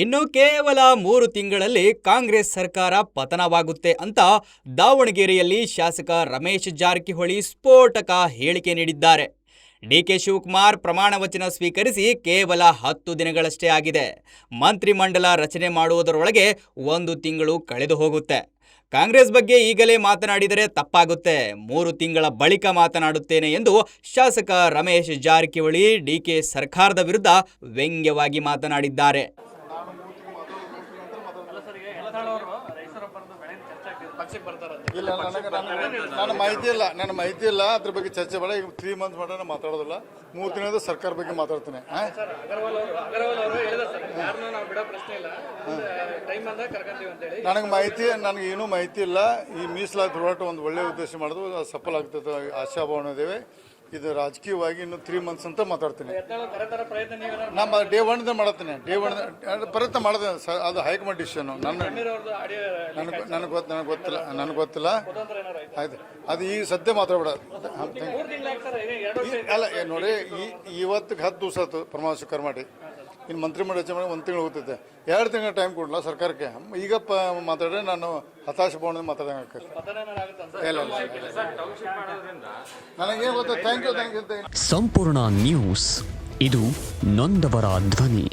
ಇನ್ನು ಕೇವಲ 3 ತಿಂಗಳಲ್ಲಿ ಕಾಂಗ್ರೆಸ್ ಸರ್ಕಾರ ಪತನವಾಗುತ್ತೆ ಅಂತ ದಾವಣಗೆರೆಯಲ್ಲಿ ಶಾಸಕ ರಮೇಶ್ ಜಾರಕಿಹೊಳಿ ಸ್ಫೋಟಕ ಹೇಳಿಕೆ ನೀಡಿದ್ದಾರೆ. ಡಿಕೆ ಶಿವಕುಮಾರ್ ಪ್ರಮಾಣ ವಚನ ಸ್ವೀಕರಿಸಿ ಕೇವಲ 10 ದಿನಗಳಷ್ಟೇ ಆಗಿದೆ. ಮಂತ್ರಿಮಂಡಲ ರಚನೆ ಮಾಡುವುದರೊಳಗೆ 1 ತಿಂಗಳು ಕಳೆದು ಹೋಗುತ್ತೆ. ಕಾಂಗ್ರೆಸ್ ಬಗ್ಗೆ ಈಗಲೇ ಮಾತನಾಡಿದರೆ ತಪ್ಪಾಗುತ್ತೆ. 3 ತಿಂಗಳ ಬಳಿಕ ಮಾತನಾಡುತ್ತೇನೆ ಎಂದು ಶಾಸಕ ರಮೇಶ್ ಜಾರಕಿಹೊಳಿ ಡಿಕೆ ಸರ್ಕಾರದ ವಿರುದ್ಧ ವ್ಯಂಗ್ಯವಾಗಿ ಮಾತನಾಡಿದ್ದಾರೆ. ಇಲ್ಲ, ನನ್ನ ಮಾಹಿತಿ ಇಲ್ಲ ಅದ್ರ ಬಗ್ಗೆ ಚರ್ಚೆ ಬೇಡ. ಈಗ 3 ಮಂತ್ಸ್ ಮಾಡೋಣ ಮಾತಾಡೋದಿಲ್ಲ. 3 ತಿಂಗಳ ಸರ್ಕಾರ ಬಗ್ಗೆ ಮಾತಾಡ್ತೇನೆ. ನನಗೇನು ಮಾಹಿತಿ ಇಲ್ಲ. ಈ ಮೀಸಲಾತಿ ಹೋರಾಟ ಒಂದು ಒಳ್ಳೆಯ ಉದ್ದೇಶ ಮಾಡೋದು ಸಫಲ ಆಗ್ತದೆ ಆಶಾಭಾವನೆ ಇದ್ದೇವೆ. ಇದು ರಾಜಕೀಯವಾಗಿ ಇನ್ನು 3 ಮಂತ್ಸ್ ಅಂತ ಮಾತಾಡ್ತೀನಿ. ನಮ್ಮ ಡೇ 1 ಮಾಡತ್ತೇನೆ. ಪ್ರಯತ್ನ ಮಾಡಿದೆ. ಅದು ಹೈಕಮಾಂಡ್ ಡಿಸಿಷನ್. ನನಗೆ ಗೊತ್ತಿಲ್ಲ. ಆಯ್ತು, ಅದು ಈಗ ಸದ್ಯ ಮಾತಾಡ್ಬೇಡ. ಅಲ್ಲ ನೋಡಿ, ಇವತ್ತಿಗೆ 10 ದಿವಸ ಆಯ್ತು ಪ್ರಮಾಣ ಸ್ವೀಕಾರ ಮಾಡಿ. ಇನ್ನು ಮಂತ್ರಿಮಂಡಲ ರಚನೆ ಮಾಡಿ 1 ತಿಂಗಳು ಹೋಗ್ತೈತೆ. 2 ತಿಂಗಳ ಟೈಮ್ ಕೊಡಲ್ಲ ಸರ್ಕಾರಕ್ಕೆ. ಈಗ ಮಾತಾಡಿದ್ರೆ ನಾನು ಹತಾಶ ಭಾವನೆ ಮಾತಾಡಂಗೆ ಆಗ್ತದೆ. ನನಗೇನು ಗೊತ್ತ. Thank you. ಸಂಪೂರ್ಣ ನ್ಯೂಸ್, ಇದು ನೊಂದವರ ಧ್ವನಿ.